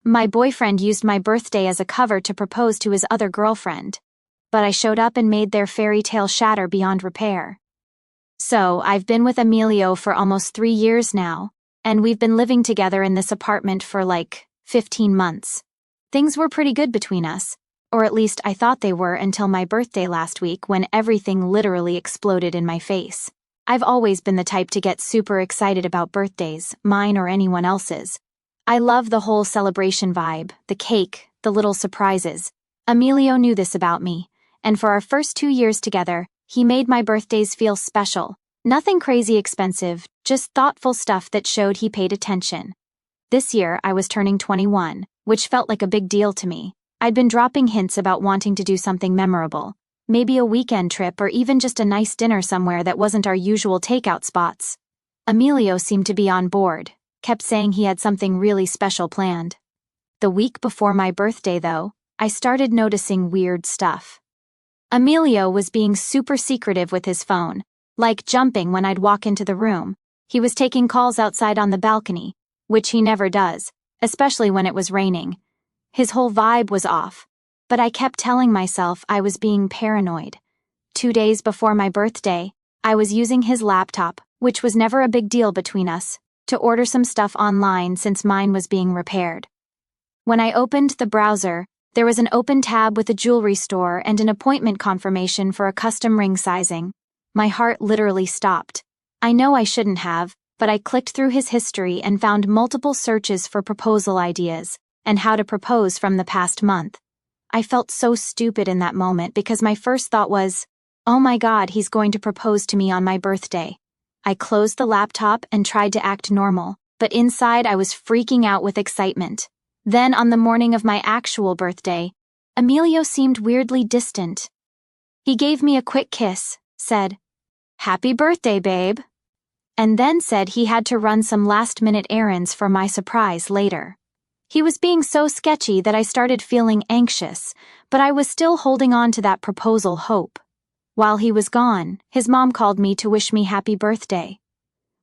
My boyfriend used my birthday as a cover to propose to his other girlfriend. But I showed up and made their fairy tale shatter beyond repair. So, I've been with Emilio for almost 3 years now, and we've been living together in this apartment for like 15 months. Things were pretty good between us, or at least I thought they were until my birthday last week when everything literally exploded in my face. I've always been the type to get super excited about birthdays, mine or anyone else's. I love the whole celebration vibe, the cake, the little surprises. Emilio knew this about me, and for our first 2 years together, he made my birthdays feel special. Nothing crazy expensive, just thoughtful stuff that showed he paid attention. This year, I was turning 21, which felt like a big deal to me. I'd been dropping hints about wanting to do something memorable, maybe a weekend trip or even just a nice dinner somewhere that wasn't our usual takeout spots. Emilio seemed to be on board, kept saying he had something really special planned. The week before my birthday, though, I started noticing weird stuff. Emilio was being super secretive with his phone, like jumping when I'd walk into the room. He was taking calls outside on the balcony, which he never does, especially when it was raining. His whole vibe was off, but I kept telling myself I was being paranoid. 2 days before my birthday, I was using his laptop, which was never a big deal between us, to order some stuff online since mine was being repaired. When I opened the browser, there was an open tab with a jewelry store and an appointment confirmation for a custom ring sizing. My heart literally stopped. I know I shouldn't have, but I clicked through his history and found multiple searches for proposal ideas and how to propose from the past month. I felt so stupid in that moment because my first thought was, oh my God, he's going to propose to me on my birthday. I closed the laptop and tried to act normal, but inside I was freaking out with excitement. Then, on the morning of my actual birthday, Emilio seemed weirdly distant. He gave me a quick kiss, said, "Happy birthday, babe," and then said he had to run some last-minute errands for my surprise later. He was being so sketchy that I started feeling anxious, but I was still holding on to that proposal hope. While he was gone, his mom called me to wish me happy birthday.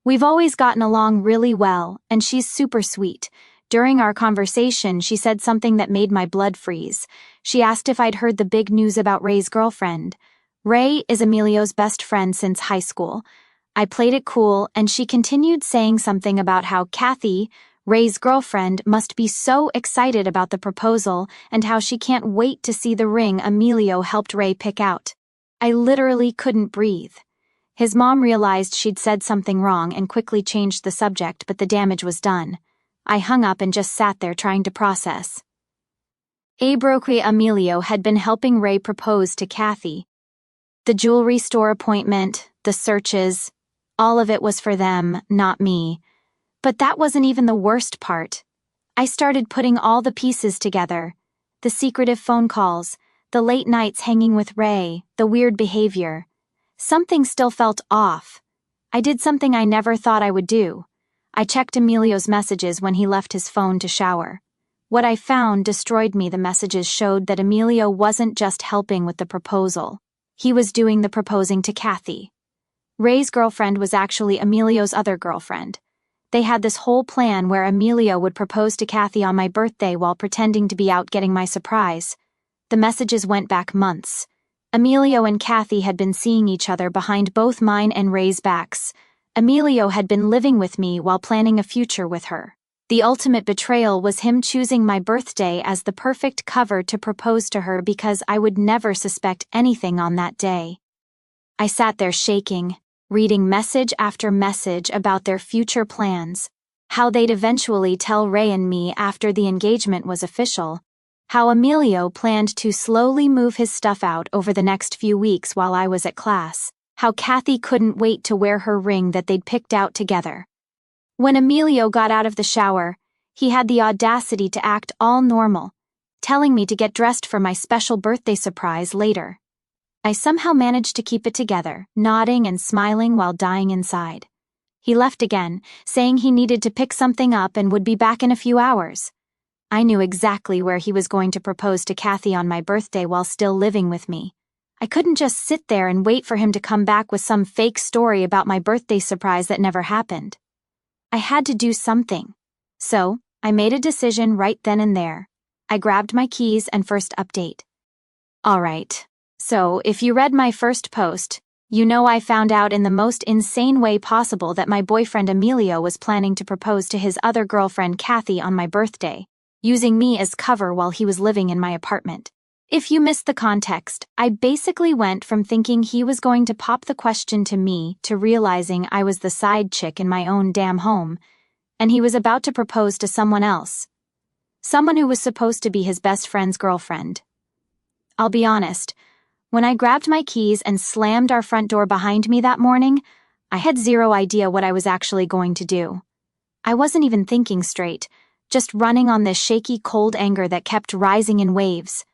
We've always gotten along really well, and she's super sweet. During our conversation, she said something that made my blood freeze. She asked if I'd heard the big news about Ray's girlfriend. Ray is Emilio's best friend since high school. I played it cool, and she continued saying something about how Kathy, Ray's girlfriend, must be so excited about the proposal and how she can't wait to see the ring Emilio helped Ray pick out. I literally couldn't breathe. His mom realized she'd said something wrong and quickly changed the subject, but the damage was done. I hung up and just sat there trying to process. Emilio had been helping Ray propose to Kathy. The jewelry store appointment, the searches, all of it was for them, not me. But that wasn't even the worst part. I started putting all the pieces together. The secretive phone calls, the late nights hanging with Ray, the weird behavior. Something still felt off. I did something I never thought I would do. I checked Emilio's messages when he left his phone to shower. What I found destroyed me. The messages showed that Emilio wasn't just helping with the proposal. He was doing the proposing to Kathy. Ray's girlfriend was actually Emilio's other girlfriend. They had this whole plan where Emilio would propose to Kathy on my birthday while pretending to be out getting my surprise. The messages went back months. Emilio and Kathy had been seeing each other behind both mine and Ray's backs. Emilio had been living with me while planning a future with her. The ultimate betrayal was him choosing my birthday as the perfect cover to propose to her because I would never suspect anything on that day. I sat there shaking, reading message after message about their future plans, how they'd eventually tell Ray and me after the engagement was official, how Emilio planned to slowly move his stuff out over the next few weeks while I was at class, how Kathy couldn't wait to wear her ring that they'd picked out together. When Emilio got out of the shower, he had the audacity to act all normal, telling me to get dressed for my special birthday surprise later. I somehow managed to keep it together, nodding and smiling while dying inside. He left again, saying he needed to pick something up and would be back in a few hours. I knew exactly where he was going to propose to Kathy on my birthday while still living with me. I couldn't just sit there and wait for him to come back with some fake story about my birthday surprise that never happened. I had to do something. So, I made a decision right then and there. I grabbed my keys and first update. Alright. So, if you read my first post, you know I found out in the most insane way possible that my boyfriend Emilio was planning to propose to his other girlfriend Kathy on my birthday, using me as cover while he was living in my apartment. If you missed the context, I basically went from thinking he was going to pop the question to me to realizing I was the side chick in my own damn home, and he was about to propose to someone else. Someone who was supposed to be his best friend's girlfriend. I'll be honest, when I grabbed my keys and slammed our front door behind me that morning, I had zero idea what I was actually going to do. I wasn't even thinking straight, just running on this shaky cold anger that kept rising in waves.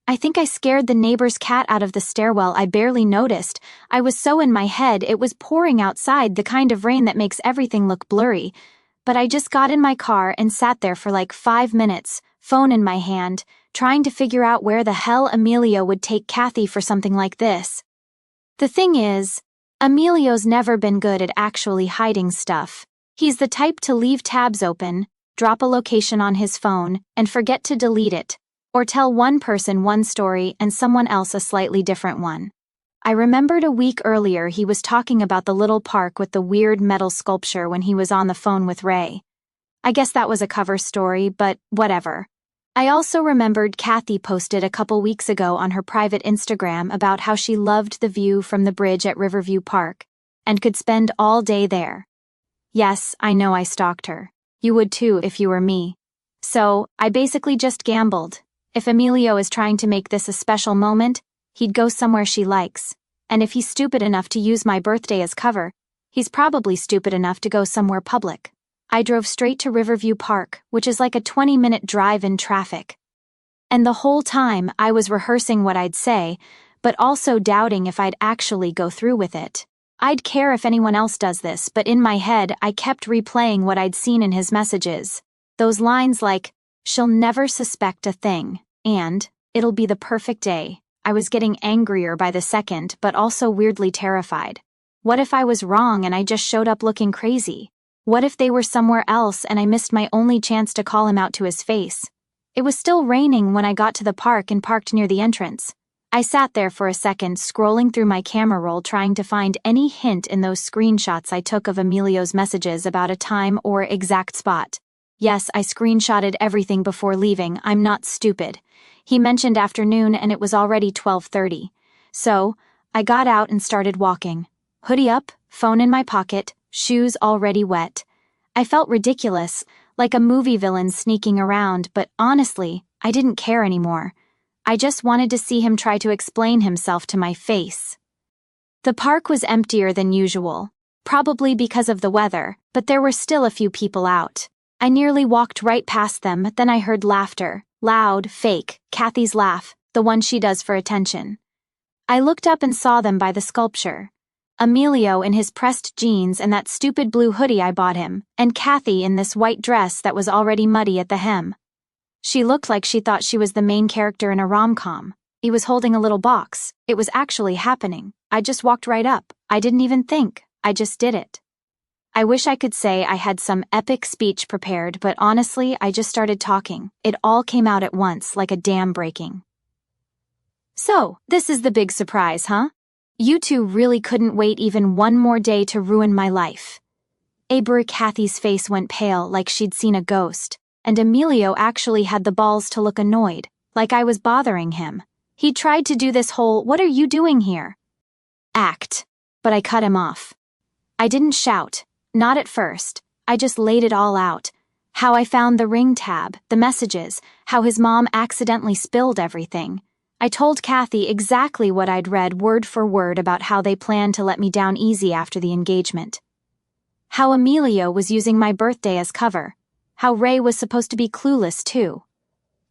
I think I scared the neighbor's cat out of the stairwell. I barely noticed. I was so in my head it was pouring outside, the kind of rain that makes everything look blurry. But I just got in my car and sat there for like 5 minutes, phone in my hand, trying to figure out where the hell Emilio would take Kathy for something like this. The thing is, Emilio's never been good at actually hiding stuff. He's the type to leave tabs open, drop a location on his phone, and forget to delete it, or tell one person one story and someone else a slightly different one. I remembered a week earlier he was talking about the little park with the weird metal sculpture when he was on the phone with Ray. I guess that was a cover story, but whatever. I also remembered Kathy posted a couple weeks ago on her private Instagram about how she loved the view from the bridge at Riverview Park and could spend all day there. Yes, I know I stalked her. You would too if you were me. So, I basically just gambled. If Emilio is trying to make this a special moment, he'd go somewhere she likes. And if he's stupid enough to use my birthday as cover, he's probably stupid enough to go somewhere public. I drove straight to Riverview Park, which is like a 20-minute drive in traffic. And the whole time, I was rehearsing what I'd say, but also doubting if I'd actually go through with it. I'd care if anyone else does this, but in my head, I kept replaying what I'd seen in his messages. Those lines like, "She'll never suspect a thing," and, "It'll be the perfect day." I was getting angrier by the second, but also weirdly terrified. What if I was wrong and I just showed up looking crazy? What if they were somewhere else and I missed my only chance to call him out to his face? It was still raining when I got to the park and parked near the entrance. I sat there for a second, scrolling through my camera roll trying to find any hint in those screenshots I took of Emilio's messages about a time or exact spot. Yes, I screenshotted everything before leaving. I'm not stupid. He mentioned afternoon and it was already 12:30. So, I got out and started walking. Hoodie up, phone in my pocket, shoes already wet. I felt ridiculous, like a movie villain sneaking around, but honestly, I didn't care anymore. I just wanted to see him try to explain himself to my face. The park was emptier than usual, probably because of the weather, but there were still a few people out. I nearly walked right past them, then I heard laughter. Loud, fake, Kathy's laugh, the one she does for attention. I looked up and saw them by the sculpture. Emilio in his pressed jeans and that stupid blue hoodie I bought him, and Kathy in this white dress that was already muddy at the hem. She looked like she thought she was the main character in a rom-com. He was holding a little box. It was actually happening. I just walked right up. I didn't even think. I just did it. I wish I could say I had some epic speech prepared, but honestly, I just started talking. It all came out at once, like a dam breaking. "So, this is the big surprise, huh? You two really couldn't wait even one more day to ruin my life." Kathy's face went pale, like she'd seen a ghost, and Emilio actually had the balls to look annoyed, like I was bothering him. He tried to do this whole, "What are you doing here?" act, but I cut him off. I didn't shout. Not at first. I just laid it all out. How I found the ring tab, the messages, how his mom accidentally spilled everything. I told Kathy exactly what I'd read word for word about how they planned to let me down easy after the engagement. How Emilio was using my birthday as cover. How Ray was supposed to be clueless too.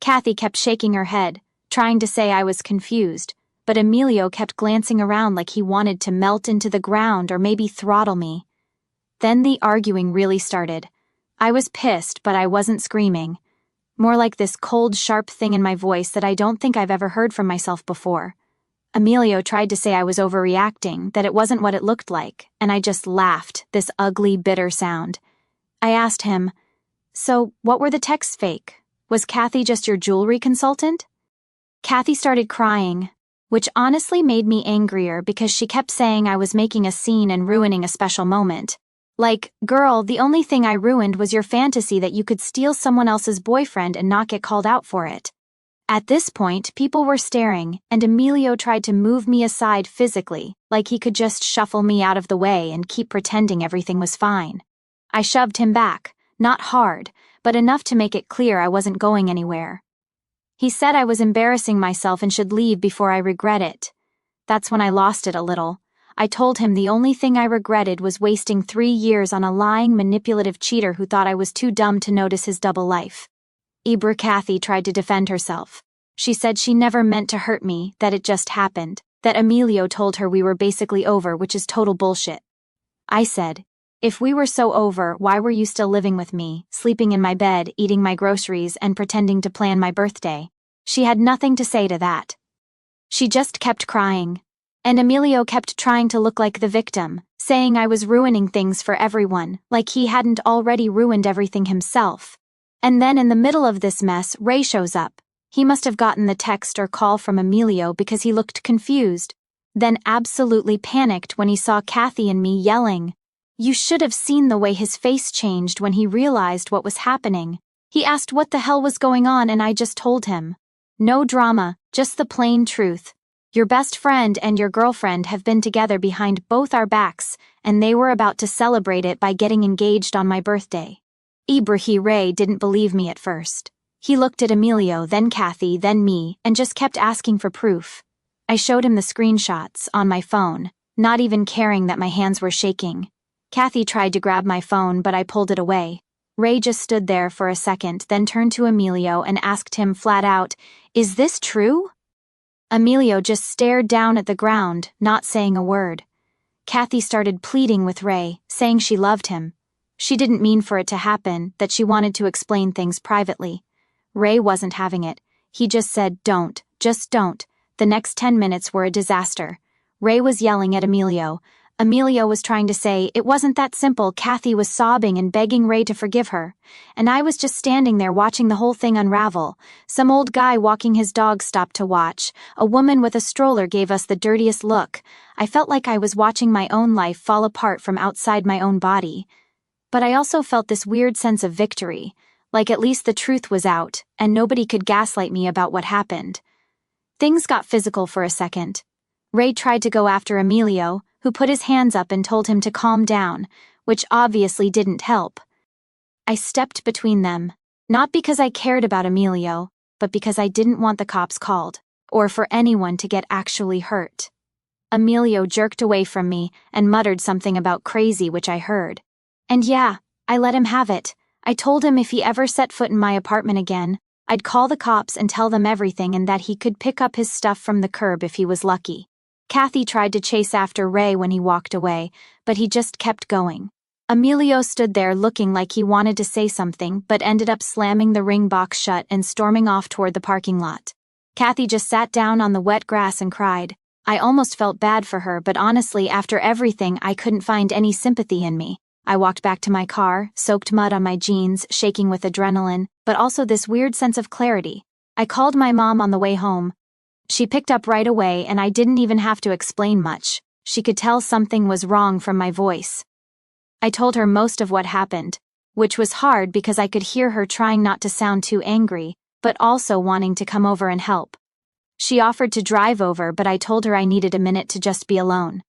Kathy kept shaking her head, trying to say I was confused, but Emilio kept glancing around like he wanted to melt into the ground or maybe throttle me. Then the arguing really started. I was pissed, but I wasn't screaming. More like this cold, sharp thing in my voice that I don't think I've ever heard from myself before. Emilio tried to say I was overreacting, that it wasn't what it looked like, and I just laughed, this ugly, bitter sound. I asked him, So, what were the texts fake? Was Kathy just your jewelry consultant? Kathy started crying, which honestly made me angrier because she kept saying I was making a scene and ruining a special moment. Like, girl, the only thing I ruined was your fantasy that you could steal someone else's boyfriend and not get called out for it. At this point, people were staring, and Emilio tried to move me aside physically, like he could just shuffle me out of the way and keep pretending everything was fine. I shoved him back, not hard, but enough to make it clear I wasn't going anywhere. He said I was embarrassing myself and should leave before I regret it. That's when I lost it a little. I told him the only thing I regretted was wasting 3 years on a lying, manipulative cheater who thought I was too dumb to notice his double life. Kathy tried to defend herself. She said she never meant to hurt me, that it just happened, that Emilio told her we were basically over, which is total bullshit. I said, if we were so over, why were you still living with me, sleeping in my bed, eating my groceries, and pretending to plan my birthday? She had nothing to say to that. She just kept crying. And Emilio kept trying to look like the victim, saying I was ruining things for everyone, like he hadn't already ruined everything himself. And then in the middle of this mess, Ray shows up. He must have gotten the text or call from Emilio because he looked confused, then absolutely panicked when he saw Kathy and me yelling. You should have seen the way his face changed when he realized what was happening. He asked what the hell was going on and I just told him. No drama, just the plain truth. Your best friend and your girlfriend have been together behind both our backs, and they were about to celebrate it by getting engaged on my birthday. Ray didn't believe me at first. He looked at Emilio, then Kathy, then me, and just kept asking for proof. I showed him the screenshots on my phone, not even caring that my hands were shaking. Kathy tried to grab my phone, but I pulled it away. Ray just stood there for a second, then turned to Emilio and asked him flat out, "Is this true?" Emilio just stared down at the ground, not saying a word. Kathy started pleading with Ray, saying she loved him. She didn't mean for it to happen, that she wanted to explain things privately. Ray wasn't having it. He just said, "Don't, just don't." The next 10 minutes were a disaster. Ray was yelling at Emilio. Emilio was trying to say, it wasn't that simple. Kathy was sobbing and begging Ray to forgive her. And I was just standing there watching the whole thing unravel. Some old guy walking his dog stopped to watch. A woman with a stroller gave us the dirtiest look. I felt like I was watching my own life fall apart from outside my own body. But I also felt this weird sense of victory, like at least the truth was out, and nobody could gaslight me about what happened. Things got physical for a second. Ray tried to go after Emilio, who put his hands up and told him to calm down, which obviously didn't help. I stepped between them, not because I cared about Emilio, but because I didn't want the cops called, or for anyone to get actually hurt. Emilio jerked away from me and muttered something about crazy, which I heard. And yeah, I let him have it. I told him if he ever set foot in my apartment again, I'd call the cops and tell them everything and that he could pick up his stuff from the curb if he was lucky. Kathy tried to chase after Ray when he walked away, but he just kept going. Emilio stood there looking like he wanted to say something, but ended up slamming the ring box shut and storming off toward the parking lot. Kathy just sat down on the wet grass and cried. I almost felt bad for her, but honestly, after everything, I couldn't find any sympathy in me. I walked back to my car, soaked mud on my jeans, shaking with adrenaline, but also this weird sense of clarity. I called my mom on the way home. She picked up right away, and I didn't even have to explain much. She could tell something was wrong from my voice. I told her most of what happened, which was hard because I could hear her trying not to sound too angry, but also wanting to come over and help. She offered to drive over, but I told her I needed a minute to just be alone.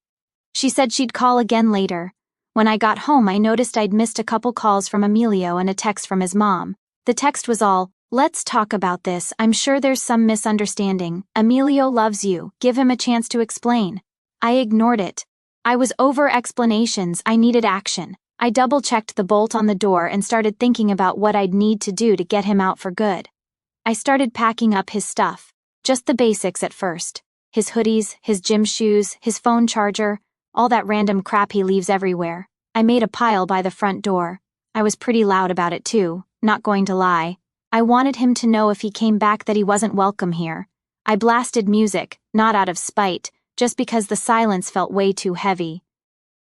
She said she'd call again later. When I got home, I noticed I'd missed a couple calls from Emilio and a text from his mom. The text was all, "Let's talk about this. I'm sure there's some misunderstanding. Emilio loves you. Give him a chance to explain." I ignored it. I was over explanations. I needed action. I double-checked the bolt on the door and started thinking about what I'd need to do to get him out for good. I started packing up his stuff. Just the basics at first. His hoodies, his gym shoes, his phone charger, all that random crap he leaves everywhere. I made a pile by the front door. I was pretty loud about it too, not going to lie. I wanted him to know if he came back that he wasn't welcome here. I blasted music, not out of spite, just because the silence felt way too heavy.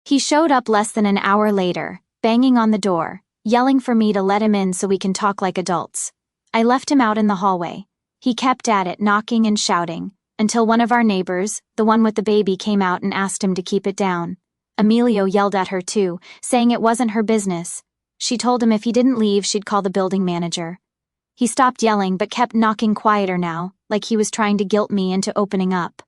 He showed up less than an hour later, banging on the door. yelling for me to let him in so we can talk like adults. I left him out in the hallway. He kept at it, knocking and shouting, until one of our neighbors, the one with the baby, came out and asked him to keep it down. Emilio yelled at her too, saying it wasn't her business. She told him if he didn't leave, she'd call the building manager. He stopped yelling but kept knocking quieter now, like he was trying to guilt me into opening up.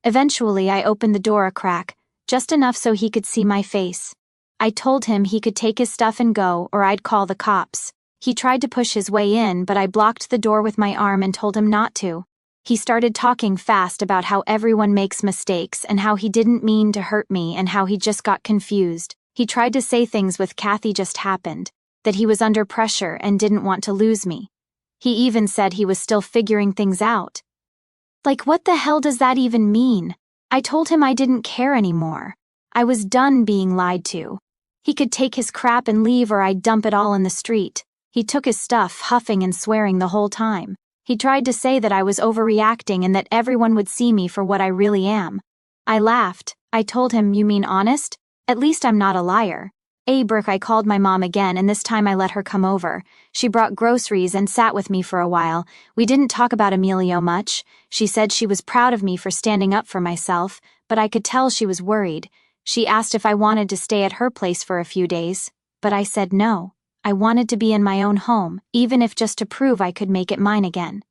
Eventually, I opened the door a crack, just enough so he could see my face. I told him he could take his stuff and go, or I'd call the cops. He tried to push his way in, but I blocked the door with my arm and told him not to. He started talking fast about how everyone makes mistakes and how he didn't mean to hurt me and how he just got confused. He tried to say things with Kathy just happened, that he was under pressure and didn't want to lose me. He even said he was still figuring things out. Like, what the hell does that even mean? I told him I didn't care anymore. I was done being lied to. He could take his crap and leave, or I'd dump it all in the street. He took his stuff, huffing and swearing the whole time. He tried to say that I was overreacting and that everyone would see me for what I really am. I laughed. I told him, "You mean honest? At least I'm not a liar." I called my mom again, and this time I let her come over. She brought groceries and sat with me for a while. We didn't talk about Emilio much. She said she was proud of me for standing up for myself, but I could tell she was worried. She asked if I wanted to stay at her place for a few days, but I said no. I wanted to be in my own home, even if just to prove I could make it mine again.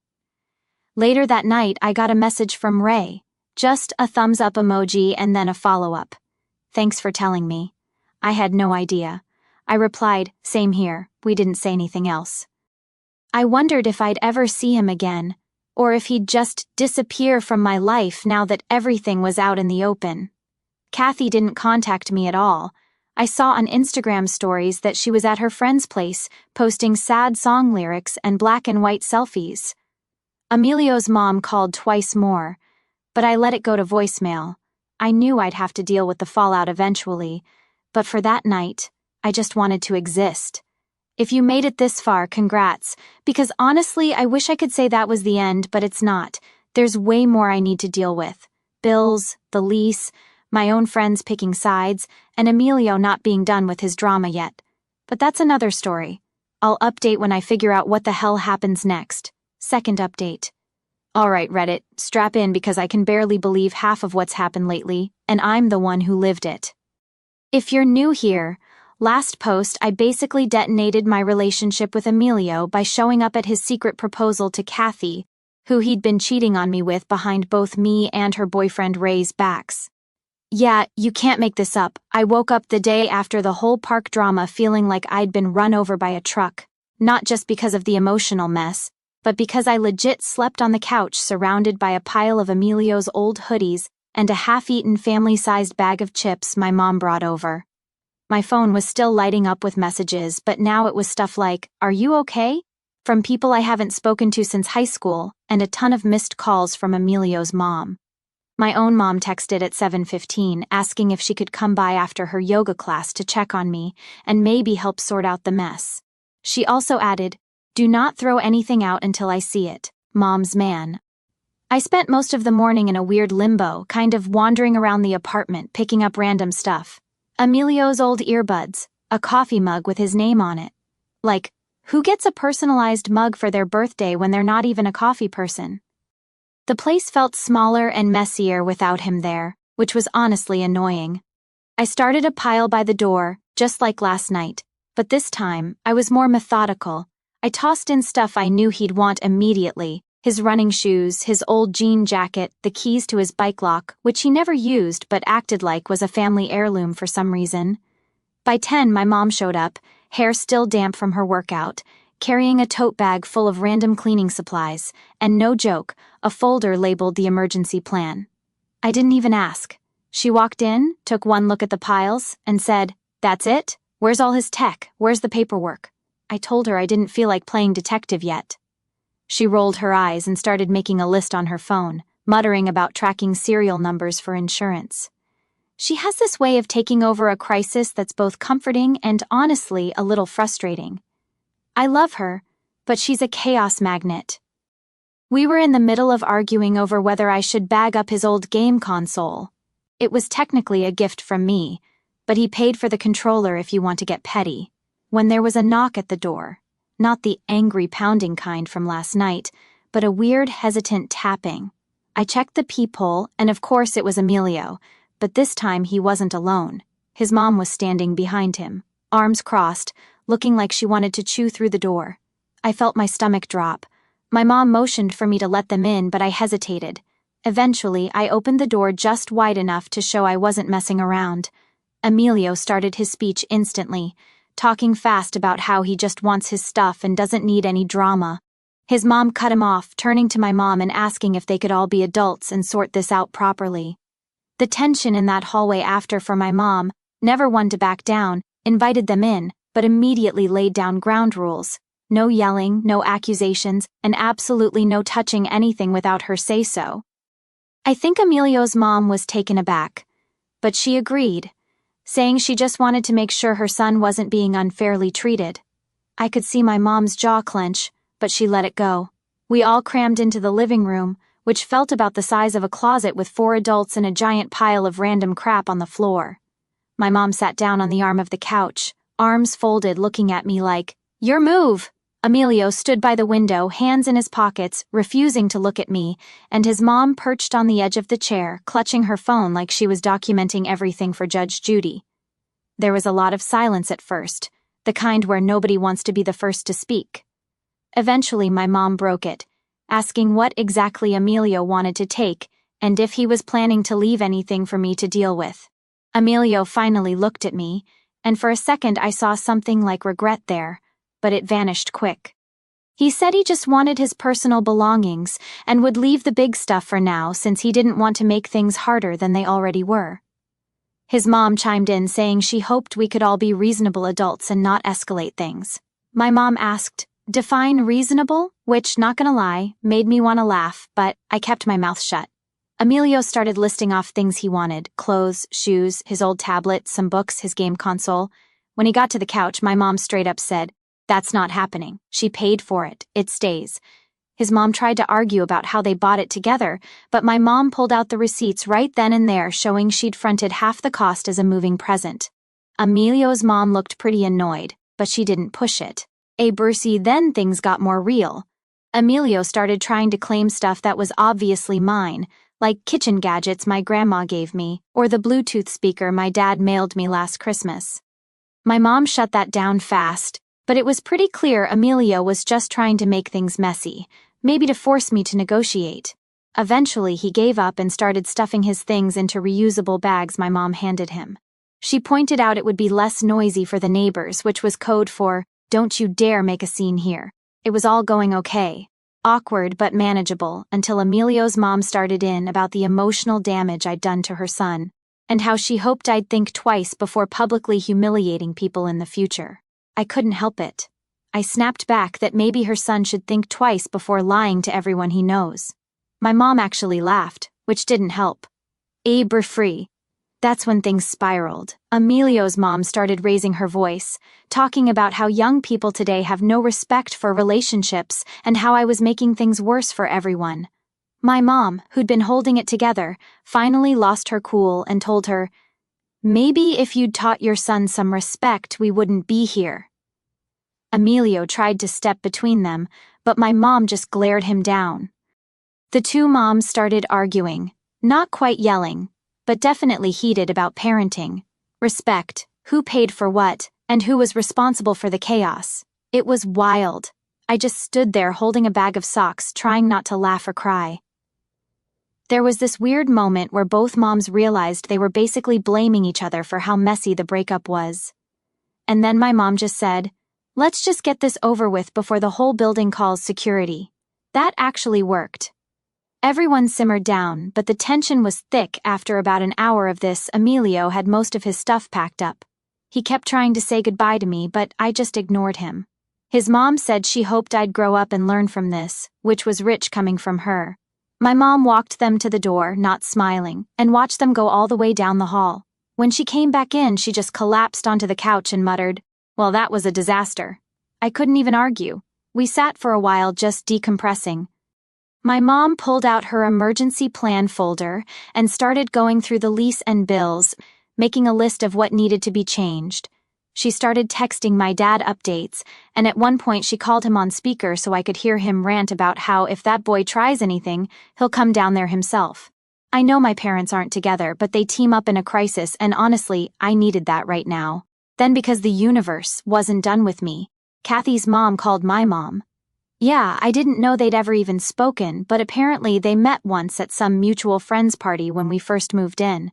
Later that night, I got a message from Ray. Just a thumbs up emoji and then a follow-up. "Thanks for telling me." I had no idea. I replied, "Same here." We didn't say anything else. I wondered if I'd ever see him again, or if he'd just disappear from my life now that everything was out in the open. Kathy didn't contact me at all. I saw on Instagram stories that she was at her friend's place, posting sad song lyrics and black and white selfies. Emilio's mom called twice more, but I let it go to voicemail. I knew I'd have to deal with the fallout eventually, but for that night, I just wanted to exist. If you made it this far, congrats, because honestly, I wish I could say that was the end, but it's not. There's way more I need to deal with. Bills, the lease, my own friends picking sides, and Emilio not being done with his drama yet. But that's another story. I'll update when I figure out what the hell happens next. Second update. Alright, Reddit, strap in because I can barely believe half of what's happened lately, and I'm the one who lived it. If you're new here, last post I basically detonated my relationship with Emilio by showing up at his secret proposal to Kathy, who he'd been cheating on me with behind both me and her boyfriend Ray's backs. Yeah, you can't make this up. I woke up the day after the whole park drama feeling like I'd been run over by a truck, not just because of the emotional mess, but because I legit slept on the couch surrounded by a pile of Emilio's old hoodies and a half-eaten family-sized bag of chips my mom brought over. My phone was still lighting up with messages, but now it was stuff like, "Are you okay?" from people I haven't spoken to since high school, and a ton of missed calls from Emilio's mom. My own mom texted at 7:15 asking if she could come by after her yoga class to check on me and maybe help sort out the mess. She also added, "Do not throw anything out until I see it. Mom's man." I spent most of the morning in a weird limbo, kind of wandering around the apartment picking up random stuff. Emilio's old earbuds, a coffee mug with his name on it. Like, who gets a personalized mug for their birthday when they're not even a coffee person? The place felt smaller and messier without him there, which was honestly annoying. I started a pile by the door, just like last night, but this time, I was more methodical. I tossed in stuff I knew he'd want immediately: his running shoes, his old jean jacket, the keys to his bike lock, which he never used but acted like was a family heirloom for some reason. By 10, my mom showed up, hair still damp from her workout, carrying a tote bag full of random cleaning supplies, and no joke, a folder labeled the emergency plan. I didn't even ask. She walked in, took one look at the piles, and said, "That's it? Where's all his tech? Where's the paperwork?" I told her I didn't feel like playing detective yet. She rolled her eyes and started making a list on her phone, muttering about tracking serial numbers for insurance. She has this way of taking over a crisis that's both comforting and honestly a little frustrating. I love her, but she's a chaos magnet. We were in the middle of arguing over whether I should bag up his old game console. It was technically a gift from me, but he paid for the controller if you want to get petty. when there was a knock at the door. Not the angry pounding kind from last night, but a weird, hesitant tapping. I checked the peephole, and of course it was Emilio, but this time he wasn't alone. His mom was standing behind him, arms crossed, looking like she wanted to chew through the door. I felt my stomach drop. My mom motioned for me to let them in, but I hesitated. Eventually, I opened the door just wide enough to show I wasn't messing around. Emilio started his speech instantly, talking fast about how he just wants his stuff and doesn't need any drama. His mom cut him off, turning to my mom and asking if they could all be adults and sort this out properly. The tension in that hallway after for my mom, never one to back down, invited them in, but immediately laid down ground rules. No yelling, no accusations, and absolutely no touching anything without her say-so. I think Emilio's mom was taken aback, but she agreed, saying she just wanted to make sure her son wasn't being unfairly treated. I could see my mom's jaw clench, but she let it go. We all crammed into the living room, which felt about the size of a closet with 4 adults and a giant pile of random crap on the floor. My mom sat down on the arm of the couch, arms folded, looking at me like, "Your move!" Emilio stood by the window, hands in his pockets, refusing to look at me, and his mom perched on the edge of the chair, clutching her phone like she was documenting everything for Judge Judy. There was a lot of silence at first, the kind where nobody wants to be the first to speak. Eventually, my mom broke it, asking what exactly Emilio wanted to take and if he was planning to leave anything for me to deal with. Emilio finally looked at me, and for a second I saw something like regret there, but it vanished quick. He said he just wanted his personal belongings and would leave the big stuff for now since he didn't want to make things harder than they already were. His mom chimed in saying she hoped we could all be reasonable adults and not escalate things. My mom asked, "Define reasonable?" which, not gonna lie, made me want to laugh, but I kept my mouth shut. Emilio started listing off things he wanted: clothes, shoes, his old tablet, some books, his game console. When he got to the couch, my mom straight up said, "That's not happening. She paid for it. It stays." His mom tried to argue about how they bought it together, but my mom pulled out the receipts right then and there, showing she'd fronted half the cost as a moving present. Emilio's mom looked pretty annoyed, but she didn't push it. Brucey, then things got more real. Emilio started trying to claim stuff that was obviously mine, like kitchen gadgets my grandma gave me, or the Bluetooth speaker my dad mailed me last Christmas. My mom shut that down fast, but it was pretty clear Emilio was just trying to make things messy, maybe to force me to negotiate. Eventually, he gave up and started stuffing his things into reusable bags my mom handed him. She pointed out it would be less noisy for the neighbors, which was code for, "Don't you dare make a scene here." It was all going okay. Awkward but manageable, until Emilio's mom started in about the emotional damage I'd done to her son, and how she hoped I'd think twice before publicly humiliating people in the future. I couldn't help it. I snapped back that maybe her son should think twice before lying to everyone he knows. My mom actually laughed, which didn't help. "We're free." That's when things spiraled. Emilio's mom started raising her voice, talking about how young people today have no respect for relationships and how I was making things worse for everyone. My mom, who'd been holding it together, finally lost her cool and told her, "Maybe if you'd taught your son some respect, we wouldn't be here." Emilio tried to step between them, but my mom just glared him down. The two moms started arguing, not quite yelling, but definitely heated about parenting, respect, who paid for what, and who was responsible for the chaos. It was wild. I just stood there holding a bag of socks, trying not to laugh or cry. There was this weird moment where both moms realized they were basically blaming each other for how messy the breakup was. And then my mom just said, "Let's just get this over with before the whole building calls security." That actually worked. Everyone simmered down, but the tension was thick. After about an hour of this, Emilio had most of his stuff packed up. He kept trying to say goodbye to me, but I just ignored him. His mom said she hoped I'd grow up and learn from this, which was rich coming from her. My mom walked them to the door, not smiling, and watched them go all the way down the hall. When she came back in, she just collapsed onto the couch and muttered, "Well, that was a disaster." I couldn't even argue. We sat for a while just decompressing. My mom pulled out her emergency plan folder and started going through the lease and bills, making a list of what needed to be changed. She started texting my dad updates, and at one point she called him on speaker so I could hear him rant about how if that boy tries anything, he'll come down there himself. I know my parents aren't together, but they team up in a crisis, and honestly, I needed that right now. Then because the universe wasn't done with me, Kathy's mom called my mom. Yeah, I didn't know they'd ever even spoken, but apparently they met once at some mutual friends party when we first moved in.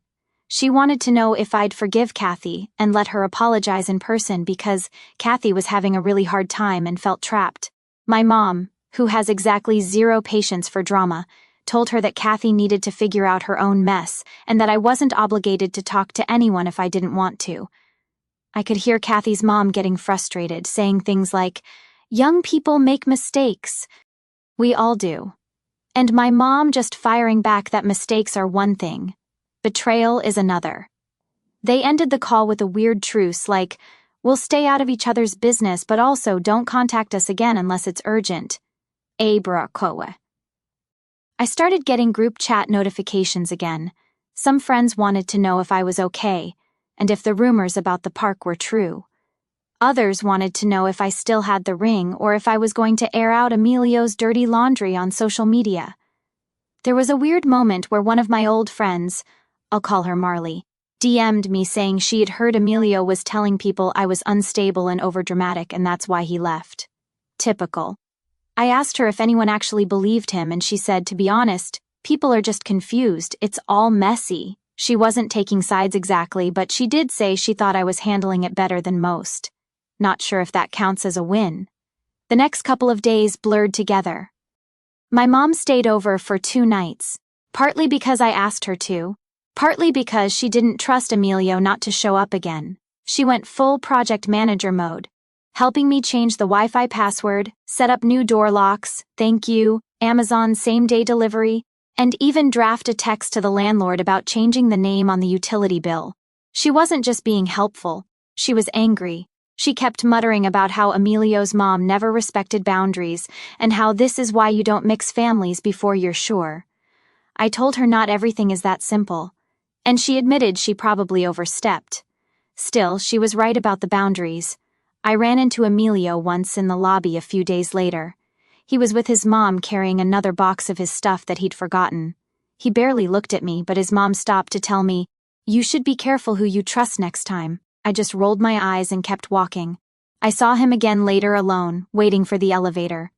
She wanted to know if I'd forgive Kathy and let her apologize in person because Kathy was having a really hard time and felt trapped. My mom, who has exactly zero patience for drama, told her that Kathy needed to figure out her own mess and that I wasn't obligated to talk to anyone if I didn't want to. I could hear Kathy's mom getting frustrated, saying things like, "Young people make mistakes." We all do. And my mom just firing back that mistakes are one thing. Betrayal is another. They ended the call with a weird truce like, "We'll stay out of each other's business, but also don't contact us again unless it's urgent." I started getting group chat notifications again. Some friends wanted to know if I was okay, and if the rumors about the park were true. Others wanted to know if I still had the ring or if I was going to air out Emilio's dirty laundry on social media. There was a weird moment where one of my old friends, I'll call her Marley, DM'd me saying she had heard Emilio was telling people I was unstable and overdramatic and that's why he left. Typical. I asked her if anyone actually believed him and she said, to be honest, people are just confused, it's all messy. She wasn't taking sides exactly, but she did say she thought I was handling it better than most. Not sure if that counts as a win. The next couple of days blurred together. My mom stayed over for 2 nights, partly because I asked her to, partly because she didn't trust Emilio not to show up again. She went full project manager mode, helping me change the Wi-Fi password, set up new door locks, thank you, Amazon same-day delivery, and even draft a text to the landlord about changing the name on the utility bill. She wasn't just being helpful, she was angry. She kept muttering about how Emilio's mom never respected boundaries and how this is why you don't mix families before you're sure. I told her not everything is that simple, and she admitted she probably overstepped. Still, she was right about the boundaries. I ran into Emilio once in the lobby a few days later. He was with his mom carrying another box of his stuff that he'd forgotten. He barely looked at me, but his mom stopped to tell me, "You should be careful who you trust next time." I just rolled my eyes and kept walking. I saw him again later alone, waiting for the elevator.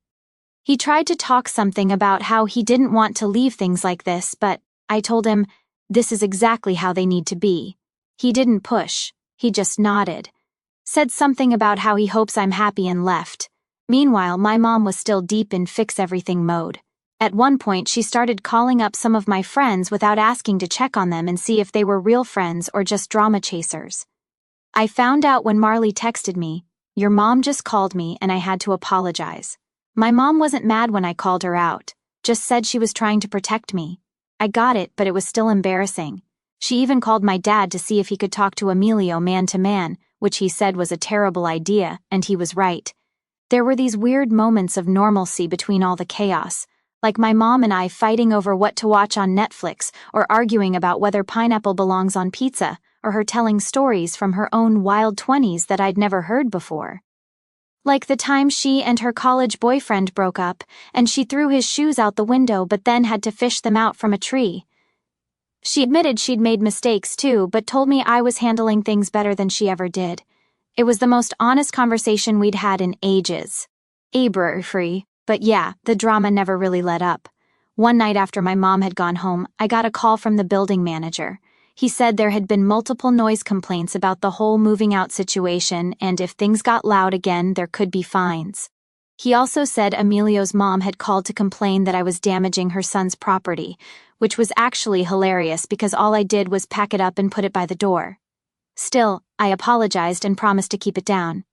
He tried to talk something about how he didn't want to leave things like this, but I told him, this is exactly how they need to be. He didn't push, he just nodded. Said something about how he hopes I'm happy and left. Meanwhile, my mom was still deep in fix-everything mode. At one point, she started calling up some of my friends without asking to check on them and see if they were real friends or just drama chasers. I found out when Marley texted me, "Your mom just called me and I had to apologize." My mom wasn't mad when I called her out, just said she was trying to protect me. I got it, but it was still embarrassing. She even called my dad to see if he could talk to Emilio man to man, which he said was a terrible idea, and he was right. There were these weird moments of normalcy between all the chaos, like my mom and I fighting over what to watch on Netflix or arguing about whether pineapple belongs on pizza, or her telling stories from her own wild 20s that I'd never heard before. Like the time she and her college boyfriend broke up, and she threw his shoes out the window but then had to fish them out from a tree. She admitted she'd made mistakes too, but told me I was handling things better than she ever did. It was the most honest conversation we'd had in ages. Free, but yeah, the drama never really let up. One night after my mom had gone home, I got a call from the building manager. He said there had been multiple noise complaints about the whole moving out situation, and if things got loud again, there could be fines. He also said Emilio's mom had called to complain that I was damaging her son's property, which was actually hilarious because all I did was pack it up and put it by the door. Still, I apologized and promised to keep it down.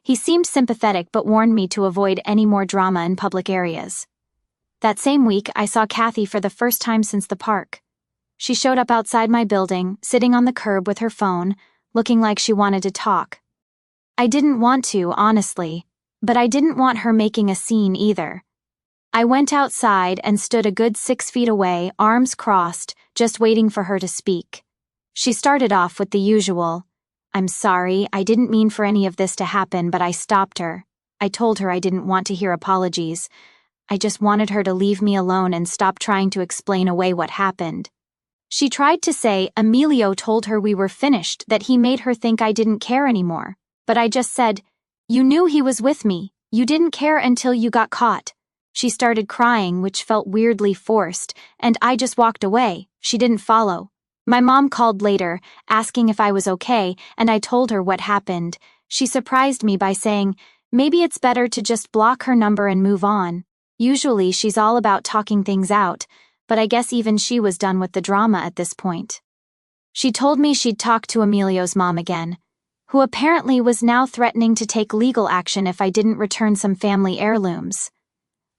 He seemed sympathetic but warned me to avoid any more drama in public areas. That same week, I saw Kathy for the first time since the park. She showed up outside my building, sitting on the curb with her phone, looking like she wanted to talk. I didn't want to, honestly, but I didn't want her making a scene either. I went outside and stood a good 6 feet away, arms crossed, just waiting for her to speak. She started off with the usual, "I'm sorry, I didn't mean for any of this to happen, but I stopped her. I told her I didn't want to hear apologies. I just wanted her to leave me alone and stop trying to explain away what happened." She tried to say Emilio told her we were finished, that he made her think I didn't care anymore. But I just said, "You knew he was with me. You didn't care until you got caught." She started crying, which felt weirdly forced, and I just walked away. She didn't follow. My mom called later, asking if I was okay, and I told her what happened. She surprised me by saying, maybe it's better to just block her number and move on. Usually she's all about talking things out, but I guess even she was done with the drama at this point. She told me she'd talk to Emilio's mom again, who apparently was now threatening to take legal action if I didn't return some family heirlooms.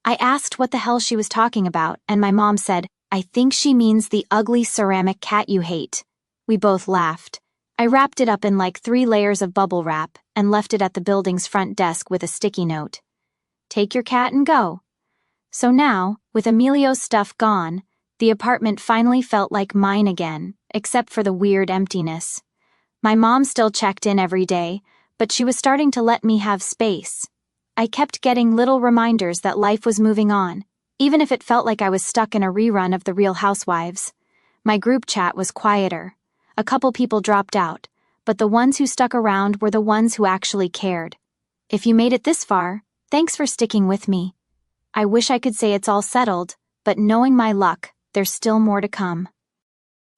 I asked what the hell she was talking about, and my mom said, "I think she means the ugly ceramic cat you hate." We both laughed. I wrapped it up in like 3 layers of bubble wrap and left it at the building's front desk with a sticky note. "Take your cat and go." So now, with Emilio's stuff gone, the apartment finally felt like mine again, except for the weird emptiness. My mom still checked in every day, but she was starting to let me have space. I kept getting little reminders that life was moving on, even if it felt like I was stuck in a rerun of The Real Housewives. My group chat was quieter. A couple people dropped out, but the ones who stuck around were the ones who actually cared. If you made it this far, thanks for sticking with me. I wish I could say it's all settled, but knowing my luck, there's still more to come.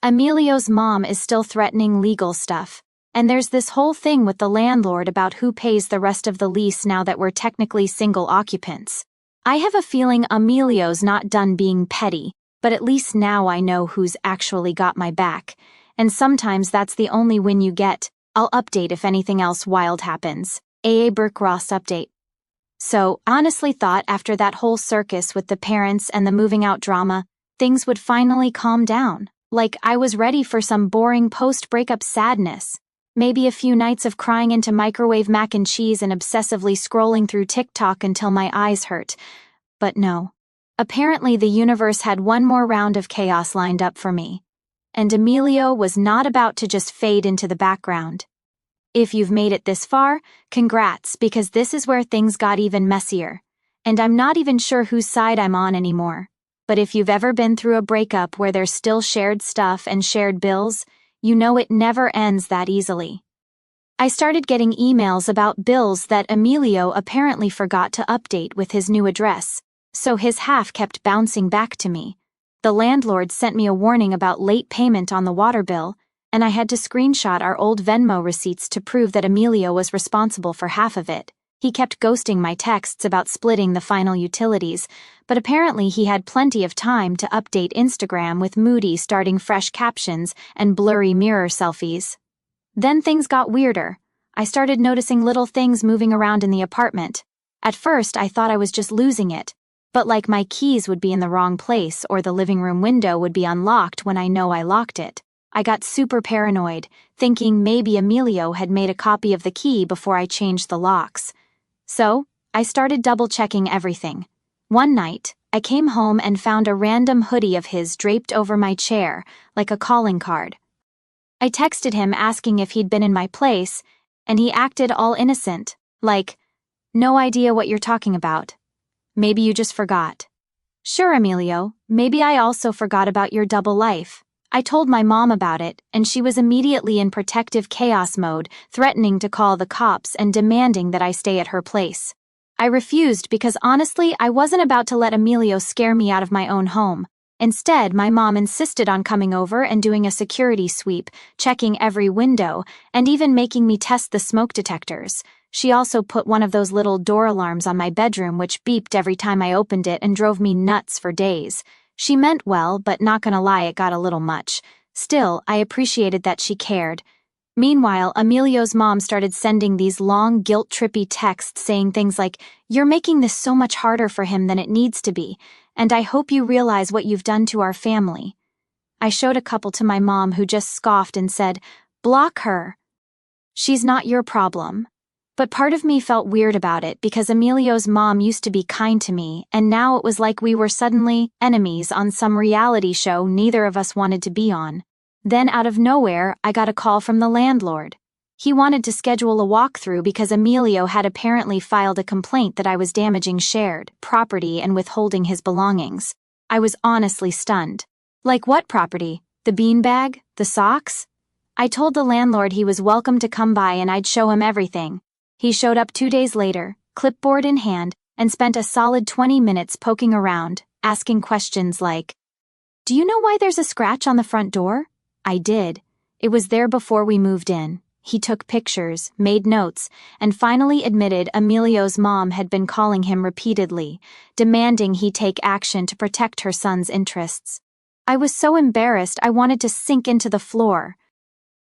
Emilio's mom is still threatening legal stuff, and there's this whole thing with the landlord about who pays the rest of the lease now that we're technically single occupants. I have a feeling Emilio's not done being petty, but at least now I know who's actually got my back, and sometimes that's the only win you get. I'll update if anything else wild happens. A.A. Burke-Ross update. So, honestly thought after that whole circus with the parents and the moving out drama, things would finally calm down. Like I was ready for some boring post-breakup sadness. Maybe a few nights of crying into microwave mac and cheese and obsessively scrolling through TikTok until my eyes hurt. But no. Apparently the universe had one more round of chaos lined up for me. And Emilio was not about to just fade into the background. If you've made it this far, congrats, because this is where things got even messier. And I'm not even sure whose side I'm on anymore. But if you've ever been through a breakup where there's still shared stuff and shared bills, you know it never ends that easily. I started getting emails about bills that Emilio apparently forgot to update with his new address, so his half kept bouncing back to me. The landlord sent me a warning about late payment on the water bill, and I had to screenshot our old Venmo receipts to prove that Emilio was responsible for half of it. He kept ghosting my texts about splitting the final utilities, but apparently he had plenty of time to update Instagram with moody starting fresh captions and blurry mirror selfies. Then things got weirder. I started noticing little things moving around in the apartment. At first I thought I was just losing it, but like my keys would be in the wrong place or the living room window would be unlocked when I know I locked it. I got super paranoid, thinking maybe Emilio had made a copy of the key before I changed the locks. So, I started double-checking everything. One night, I came home and found a random hoodie of his draped over my chair, like a calling card. I texted him asking if he'd been in my place, and he acted all innocent, like, "No idea what you're talking about. Maybe you just forgot." "Sure, Emilio, maybe I also forgot about your double life." I told my mom about it, and she was immediately in protective chaos mode, threatening to call the cops and demanding that I stay at her place. I refused because honestly, I wasn't about to let Emilio scare me out of my own home. Instead, my mom insisted on coming over and doing a security sweep, checking every window, and even making me test the smoke detectors. She also put one of those little door alarms on my bedroom which beeped every time I opened it and drove me nuts for days. She meant well, but not gonna lie, it got a little much. Still, I appreciated that she cared. Meanwhile, Emilio's mom started sending these long, guilt-trippy texts saying things like, "You're making this so much harder for him than it needs to be, and I hope you realize what you've done to our family." I showed a couple to my mom who just scoffed and said, "Block her. She's not your problem." But part of me felt weird about it because Emilio's mom used to be kind to me, and now it was like we were suddenly enemies on some reality show neither of us wanted to be on. Then out of nowhere, I got a call from the landlord. He wanted to schedule a walkthrough because Emilio had apparently filed a complaint that I was damaging shared property and withholding his belongings. I was honestly stunned. Like what property? The beanbag? The socks? I told the landlord he was welcome to come by and I'd show him everything. He showed up 2 days later, clipboard in hand, and spent a solid 20 minutes poking around, asking questions like, "Do you know why there's a scratch on the front door?" I did. It was there before we moved in. He took pictures, made notes, and finally admitted Emilio's mom had been calling him repeatedly, demanding he take action to protect her son's interests. I was so embarrassed I wanted to sink into the floor.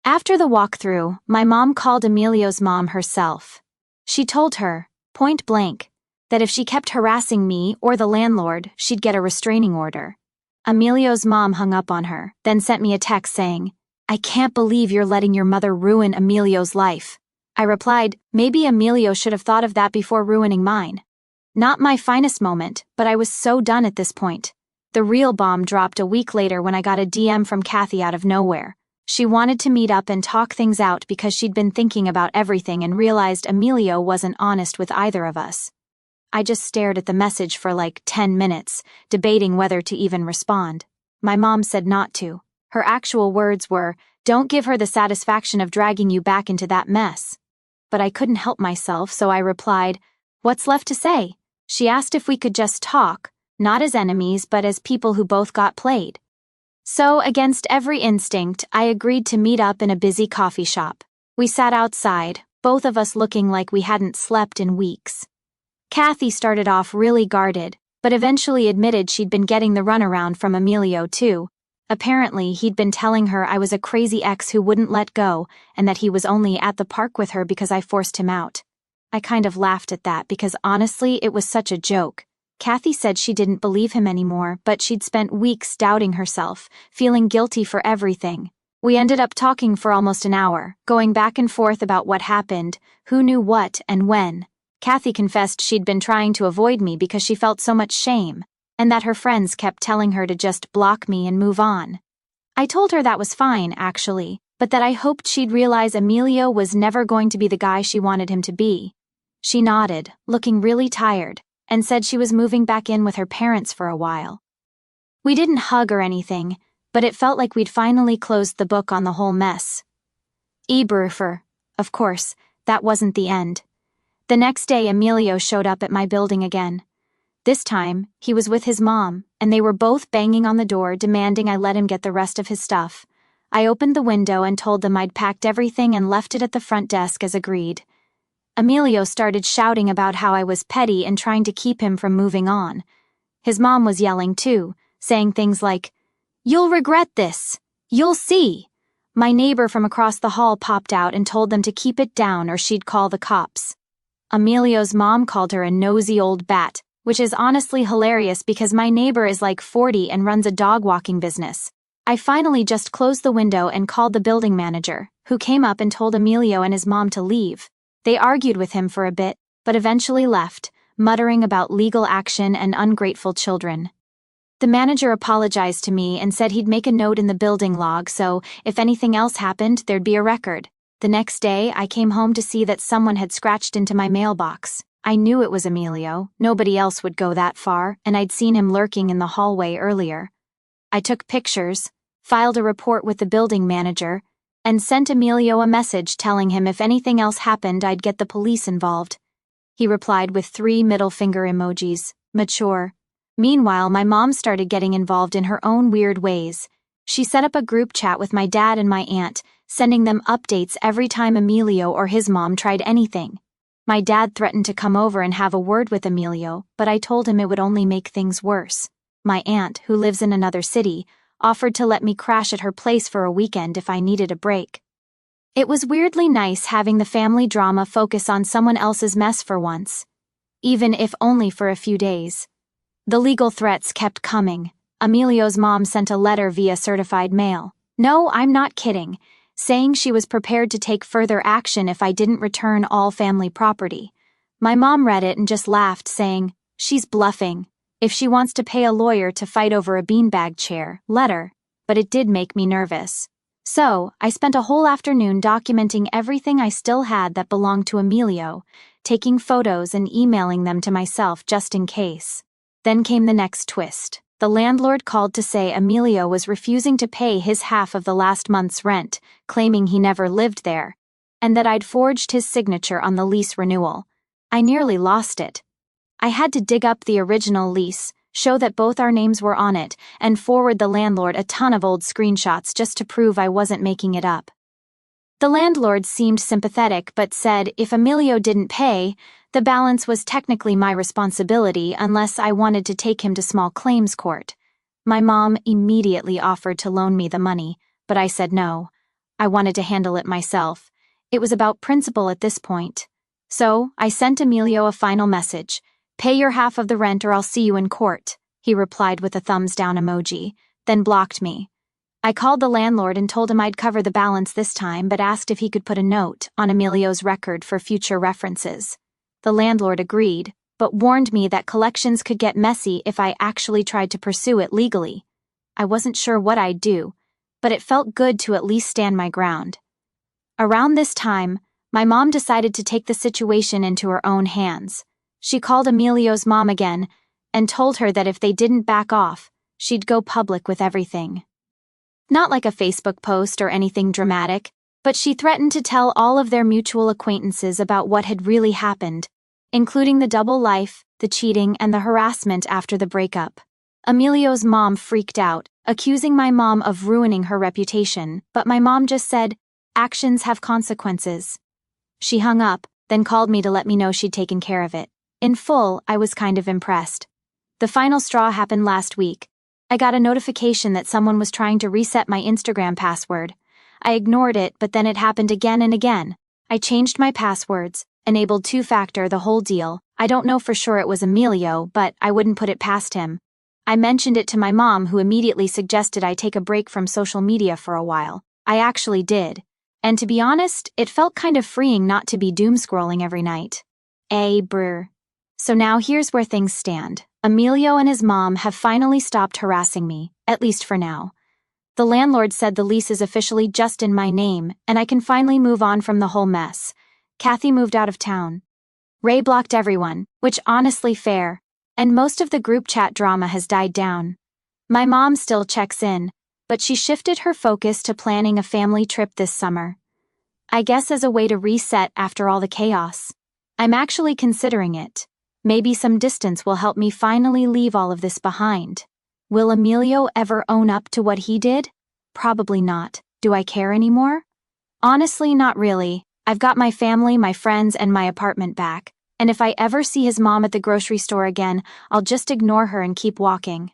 After the walkthrough, my mom called Emilio's mom herself. She told her, point blank, that if she kept harassing me or the landlord, she'd get a restraining order. Emilio's mom hung up on her, then sent me a text saying, "I can't believe you're letting your mother ruin Emilio's life." I replied, maybe Emilio should have thought of that before ruining mine. Not my finest moment, but I was so done at this point. The real bomb dropped a week later when I got a DM from Kathy out of nowhere. She wanted to meet up and talk things out because she'd been thinking about everything and realized Emilio wasn't honest with either of us. I just stared at the message for like 10 minutes, debating whether to even respond. My mom said not to. Her actual words were, "Don't give her the satisfaction of dragging you back into that mess." But I couldn't help myself, so I replied, "What's left to say?" She asked if we could just talk, not as enemies but as people who both got played. So, against every instinct, I agreed to meet up in a busy coffee shop. We sat outside, both of us looking like we hadn't slept in weeks. Kathy started off really guarded, but eventually admitted she'd been getting the runaround from Emilio too. Apparently, he'd been telling her I was a crazy ex who wouldn't let go, and that he was only at the park with her because I forced him out. I kind of laughed at that because honestly, it was such a joke. Kathy said she didn't believe him anymore, but she'd spent weeks doubting herself, feeling guilty for everything. We ended up talking for almost an hour, going back and forth about what happened, who knew what and when. Kathy confessed she'd been trying to avoid me because she felt so much shame, and that her friends kept telling her to just block me and move on. I told her that was fine, actually, but that I hoped she'd realize Emilio was never going to be the guy she wanted him to be. She nodded, looking really tired, and said she was moving back in with her parents for a while. We didn't hug or anything, but it felt like we'd finally closed the book on the whole mess. Of course, that wasn't the end. The next day, Emilio showed up at my building again. This time, he was with his mom, and they were both banging on the door demanding I let him get the rest of his stuff. I opened the window and told them I'd packed everything and left it at the front desk as agreed. Emilio started shouting about how I was petty and trying to keep him from moving on. His mom was yelling too, saying things like, "You'll regret this. You'll see." My neighbor from across the hall popped out and told them to keep it down or she'd call the cops. Emilio's mom called her a nosy old bat, which is honestly hilarious because my neighbor is like 40 and runs a dog walking business. I finally just closed the window and called the building manager, who came up and told Emilio and his mom to leave. They argued with him for a bit, but eventually left, muttering about legal action and ungrateful children. The manager apologized to me and said he'd make a note in the building log so, if anything else happened, there'd be a record. The next day, I came home to see that someone had scratched into my mailbox. I knew it was Emilio, nobody else would go that far, and I'd seen him lurking in the hallway earlier. I took pictures, filed a report with the building manager, and sent Emilio a message telling him if anything else happened I'd get the police involved. He replied with 3 middle finger emojis, mature. Meanwhile, my mom started getting involved in her own weird ways. She set up a group chat with my dad and my aunt, sending them updates every time Emilio or his mom tried anything. My dad threatened to come over and have a word with Emilio, but I told him it would only make things worse. My aunt, who lives in another city, offered to let me crash at her place for a weekend if I needed a break. It was weirdly nice having the family drama focus on someone else's mess for once, even if only for a few days. The legal threats kept coming. Emilio's mom sent a letter via certified mail. No, I'm not kidding, saying she was prepared to take further action if I didn't return all family property. My mom read it and just laughed, saying, "She's bluffing. If she wants to pay a lawyer to fight over a beanbag chair, let her." But it did make me nervous. So, I spent a whole afternoon documenting everything I still had that belonged to Emilio, taking photos and emailing them to myself just in case. Then came the next twist. The landlord called to say Emilio was refusing to pay his half of the last month's rent, claiming he never lived there, and that I'd forged his signature on the lease renewal. I nearly lost it. I had to dig up the original lease, show that both our names were on it, and forward the landlord a ton of old screenshots just to prove I wasn't making it up. The landlord seemed sympathetic but said if Emilio didn't pay, the balance was technically my responsibility unless I wanted to take him to small claims court. My mom immediately offered to loan me the money, but I said no. I wanted to handle it myself. It was about principle at this point. So, I sent Emilio a final message. "Pay your half of the rent or I'll see you in court," he replied with a thumbs down emoji, then blocked me. I called the landlord and told him I'd cover the balance this time but asked if he could put a note on Emilio's record for future references. The landlord agreed, but warned me that collections could get messy if I actually tried to pursue it legally. I wasn't sure what I'd do, but it felt good to at least stand my ground. Around this time, my mom decided to take the situation into her own hands. She called Emilio's mom again and told her that if they didn't back off, she'd go public with everything. Not like a Facebook post or anything dramatic, but she threatened to tell all of their mutual acquaintances about what had really happened, including the double life, the cheating, and the harassment after the breakup. Emilio's mom freaked out, accusing my mom of ruining her reputation, but my mom just said, "Actions have consequences." She hung up, then called me to let me know she'd taken care of it. In full, I was kind of impressed. The final straw happened last week. I got a notification that someone was trying to reset my Instagram password. I ignored it, but then it happened again and again. I changed my passwords, enabled two-factor, the whole deal. I don't know for sure it was Emilio, but I wouldn't put it past him. I mentioned it to my mom, who immediately suggested I take a break from social media for a while. I actually did. And to be honest, it felt kind of freeing not to be doom-scrolling every night. Brr. So now here's where things stand. Emilio and his mom have finally stopped harassing me, at least for now. The landlord said the lease is officially just in my name, and I can finally move on from the whole mess. Kathy moved out of town. Ray blocked everyone, which honestly fair, and most of the group chat drama has died down. My mom still checks in, but she shifted her focus to planning a family trip this summer. I guess as a way to reset after all the chaos. I'm actually considering it. Maybe some distance will help me finally leave all of this behind. Will Emilio ever own up to what he did? Probably not. Do I care anymore? Honestly, not really. I've got my family, my friends, and my apartment back, and if I ever see his mom at the grocery store again, I'll just ignore her and keep walking.